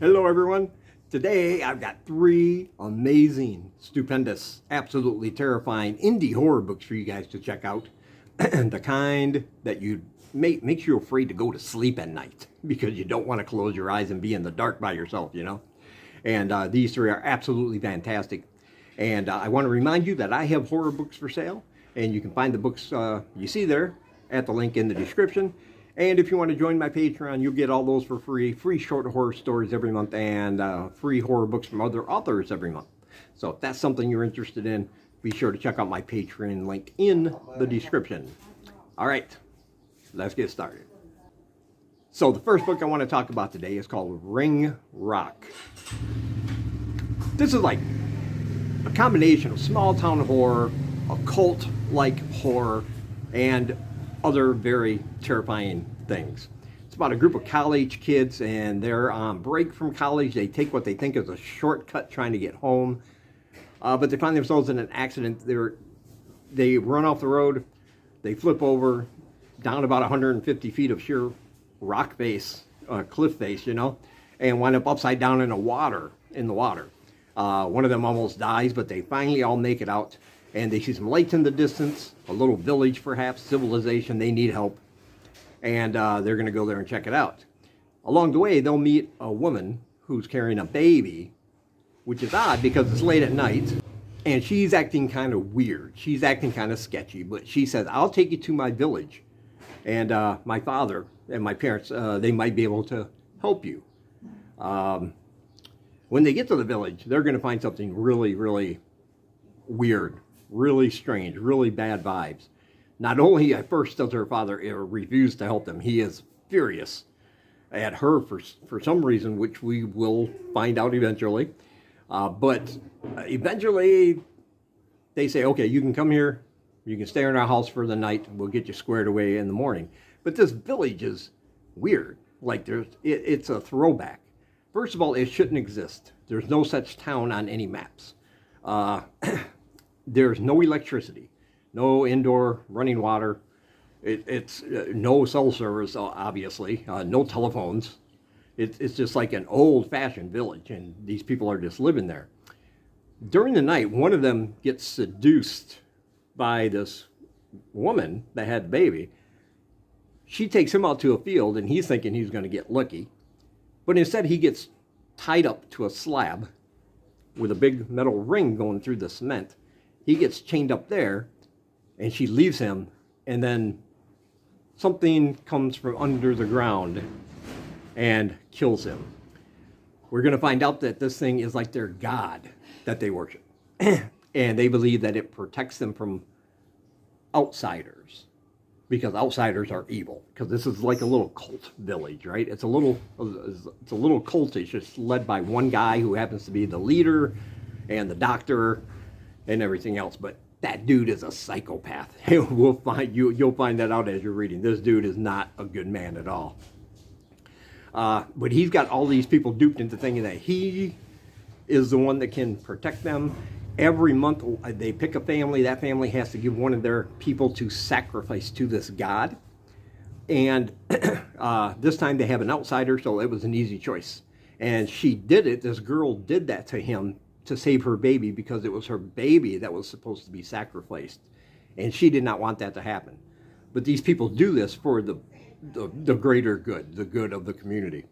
Hello everyone. Today I've got three amazing, stupendous, absolutely terrifying indie horror books for you guys to check out. The kind that makes you afraid to go to sleep at night because you don't want to close your eyes and be in the dark by yourself, you know. And these three are absolutely fantastic. And I want to remind you that I have horror books for sale, and you can find the books you see there at the link in the description. And if you want to join my Patreon, you'll get all those for free. Free short horror stories every month and free horror books from other authors every month. So if that's something you're interested in, be sure to check out my Patreon link in the description. All right, let's get started. So the first book I want to talk about today is called Ring Rock. This is like a combination of small town horror, occult-like horror, and other very terrifying things. It's about a group of college kids, and they're on break from college. They take what they think is a shortcut trying to get home, but they find themselves in an accident. They run off the road, they flip over down about 150 feet of sheer rock face, cliff face, you know, and wind up upside down in the water. One of them almost dies, but they finally all make it out. And they see some lights in the distance, a little village perhaps, civilization. They need help. And they're going to go there and check it out. Along the way, they'll meet a woman who's carrying a baby, which is odd because it's late at night. And she's acting kind of weird. She's acting kind of sketchy. But she says, I'll take you to my village. And my father and my parents, they might be able to help you. When they get to the village, they're going to find something really, really weird. Really strange, really bad vibes. Not only at first does her father refuse to help them, he is furious at her for some reason, which we will find out eventually. But eventually they say, okay, you can come here, you can stay in our house for the night, we'll get you squared away in the morning. But this village is weird. Like it's a throwback. First of all, it shouldn't exist. There's no such town on any maps. There's no electricity, no indoor running water. It's no cell service, obviously, no telephones. It's just like an old-fashioned village, and these people are just living there. During the night, one of them gets seduced by this woman that had the baby. She takes him out to a field, and he's thinking he's going to get lucky. But instead, he gets tied up to a slab with a big metal ring going through the cement. He gets chained up there, and she leaves him, and then something comes from under the ground and kills him. We're going to find out that this thing is like their god that they worship. And they believe that it protects them from outsiders, because outsiders are evil. Because this is like a little cult village, right? It's a little cultish. It's led by one guy who happens to be the leader and the doctor and everything else, but that dude is a psychopath. You'll find that out as you're reading. This dude is not a good man at all. But he's got all these people duped into thinking that he is the one that can protect them. Every month they pick a family. That family has to give one of their people to sacrifice to this god. And this time they have an outsider, so it was an easy choice. And she did it. This girl did that to him to save her baby, because it was her baby that was supposed to be sacrificed, and she did not want that to happen. But these people do this for the greater good, the good of the community.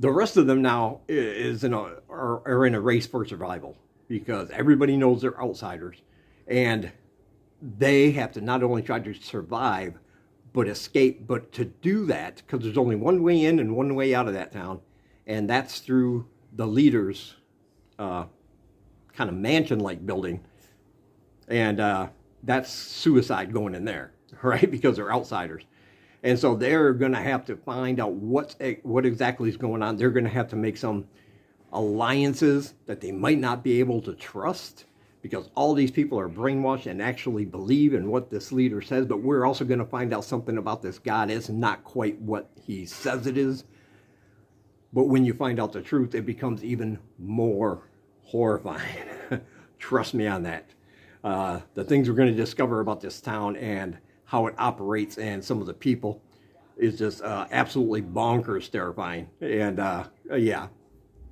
The rest of them now are in a race for survival, because everybody knows they're outsiders, and they have to not only try to survive but escape. But to do that, because there's only one way in and one way out of that town, and that's through the leader's kind of mansion-like building, and that's suicide going in there, right? Because they're outsiders. And so they're going to have to find out what exactly is going on. They're going to have to make some alliances that they might not be able to trust, because all these people are brainwashed and actually believe in what this leader says. But we're also going to find out something about this god. It's not quite what he says it is. But when you find out the truth, it becomes even more horrifying. Trust me on that. The things we're going to discover about this town and how it operates and some of the people is just absolutely bonkers terrifying. And yeah,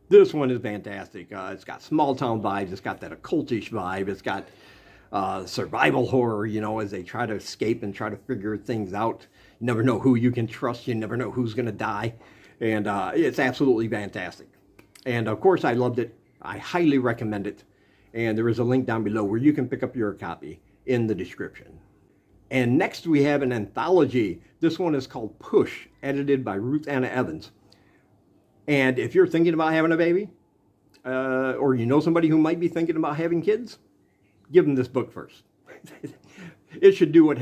this one is fantastic. It's got small town vibes. It's got that occultish vibe. It's got survival horror, you know, as they try to escape and try to figure things out. You never know who you can trust. You never know who's going to die. And it's absolutely fantastic. And of course, I loved it. I highly recommend it. And there is a link down below where you can pick up your copy in the description. And next we have an anthology. This one is called Push, edited by Ruth Anna Evans. And if you're thinking about having a baby, or you know somebody who might be thinking about having kids, give them this book first. It should do what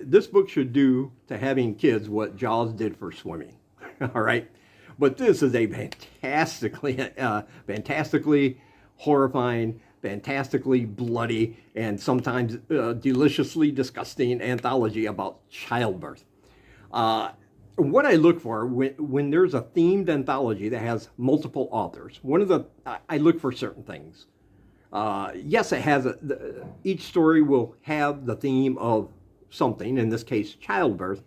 this book should do to having kids what Jaws did for swimming. All right, but this is a fantastically horrifying, fantastically bloody, and sometimes deliciously disgusting anthology about childbirth. What I look for when there's a themed anthology that has multiple authors, I look for certain things. Yes, it has each story will have the theme of something, in this case, childbirth.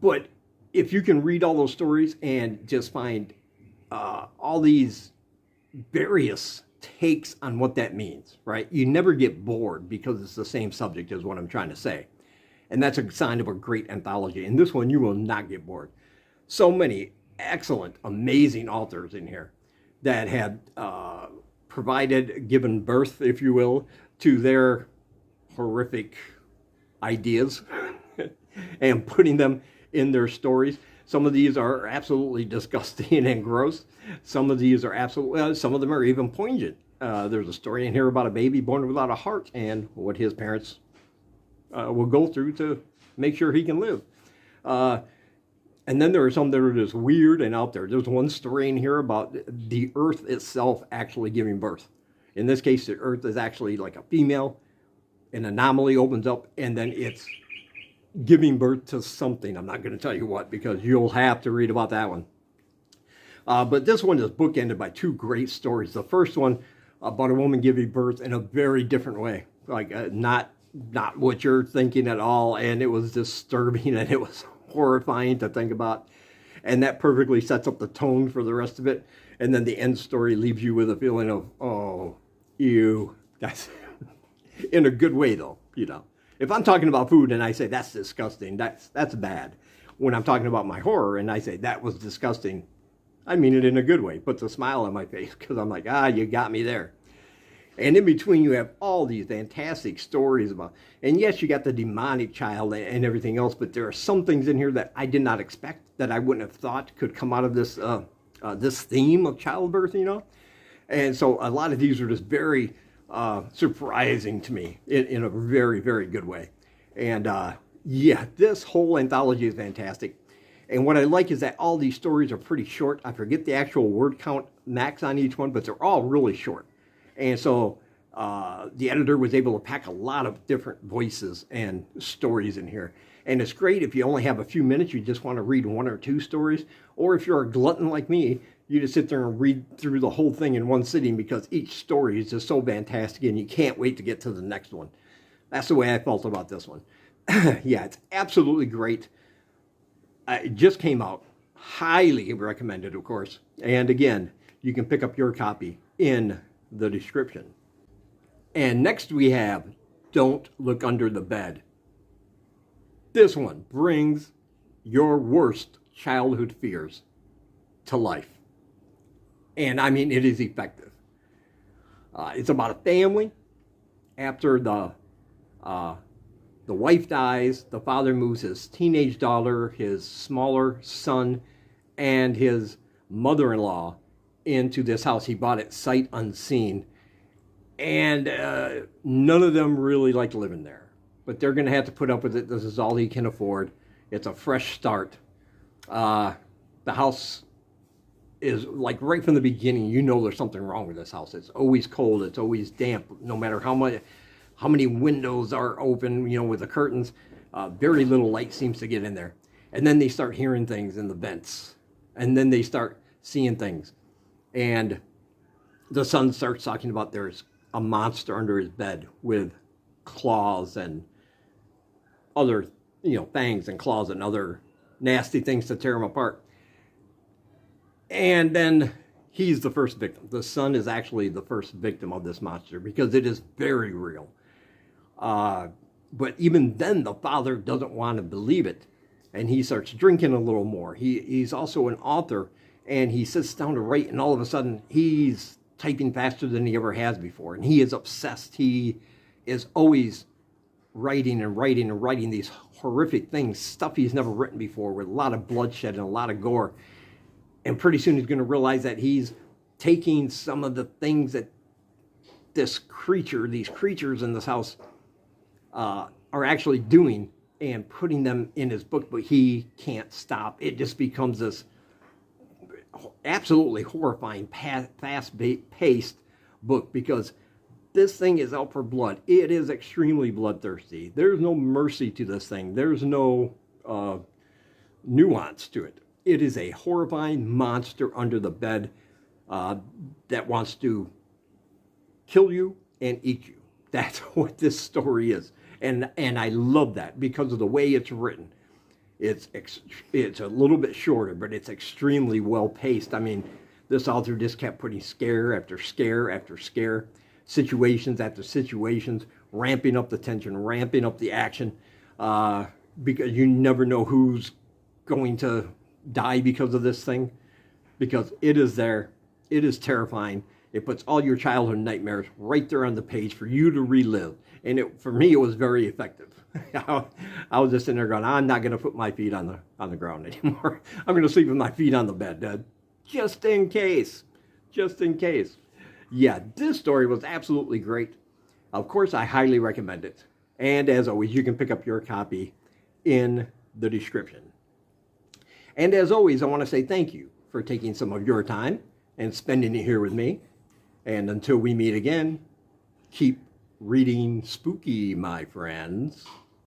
But if you can read all those stories and just find all these various takes on what that means, right? You never get bored because it's the same subject is what I'm trying to say. And that's a sign of a great anthology. And this one, you will not get bored. So many excellent, amazing authors in here that had given birth, if you will, to their horrific ideas and putting them in their stories. Some of these are absolutely disgusting and gross. Some of these are some of them are even poignant. There's a story in here about a baby born without a heart and what his parents will go through to make sure he can live. And then there are some that are just weird and out there. There's one story in here about the earth itself actually giving birth. In this case, the earth is actually like a female. An anomaly opens up, and then it's giving birth to something. I'm not going to tell you what, because you'll have to read about that one. But this one is bookended by two great stories. The first one about a woman giving birth in a very different way, like not what you're thinking at all, and it was disturbing and it was horrifying to think about, and that perfectly sets up the tone for the rest of it. And then the end story leaves you with a feeling of, oh, ew. That's in a good way, though. You know, if I'm talking about food and I say that's disgusting, that's bad. When I'm talking about my horror and I say that was disgusting, I mean it in a good way. Puts a smile on my face because I'm like, you got me there. And in between, you have all these fantastic stories about, and yes, you got the demonic child and everything else, but there are some things in here that I did not expect, that I wouldn't have thought could come out of this this theme of childbirth, you know? And so a lot of these are just very surprising to me in a very, very good way. And yeah, this whole anthology is fantastic. And what I like is that all these stories are pretty short. I forget the actual word count max on each one, but they're all really short. And so the editor was able to pack a lot of different voices and stories in here. And it's great if you only have a few minutes, you just want to read one or two stories. Or if you're a glutton like me, you just sit there and read through the whole thing in one sitting because each story is just so fantastic and you can't wait to get to the next one. That's the way I felt about this one. Yeah, it's absolutely great. It just came out. Highly recommended, of course. And again, you can pick up your copy in the description. And next we have Don't Look Under the Bed. This one brings your worst childhood fears to life. And I mean, it is effective. It's about a family. After the wife dies, the father moves his teenage daughter, his smaller son, and his mother-in-law into this house. He bought it sight unseen. And none of them really like living there. But they're going to have to put up with it. This is all he can afford. It's a fresh start. The house is like right from the beginning, you know there's something wrong with this house. It's always cold. It's always damp. No matter how many windows are open, you know, with the curtains, very little light seems to get in there. And then they start hearing things in the vents. And then they start seeing things. And the son starts talking about there's a monster under his bed with claws and other fangs and claws and other nasty things to tear him apart. And then he's the first victim. The son is actually the first victim of this monster because it is very real. But even then, the father doesn't want to believe it, and he starts drinking a little more. He's also an author, and he sits down to write, and all of a sudden, he's typing faster than he ever has before, and he is obsessed. He is always writing and writing and writing these horrific things, stuff he's never written before, with a lot of bloodshed and a lot of gore. And pretty soon he's going to realize that he's taking some of the things that these creatures in this house are actually doing and putting them in his book, but he can't stop. It just becomes this absolutely horrifying, fast-paced book because this thing is out for blood. It is extremely bloodthirsty. There's no mercy to this thing. There's no nuance to it. It is a horrifying monster under the bed that wants to kill you and eat you. That's what this story is. And I love that because of the way it's written. It's a little bit shorter, but it's extremely well paced. I mean, this author just kept putting scare after scare after scare, situations after situations, ramping up the tension, ramping up the action, because you never know who's going to die because of this thing, because it is there. It is terrifying. It puts all your childhood nightmares right there on the page for you to relive. And for me, it was very effective. I was just sitting there going, I'm not going to put my feet on the ground anymore. I'm going to sleep with my feet on the bed, Dad. Just in case. Just in case. Yeah, this story was absolutely great. Of course, I highly recommend it. And as always, you can pick up your copy in the description. And as always, I want to say thank you for taking some of your time and spending it here with me. And until we meet again, keep reading spooky, my friends.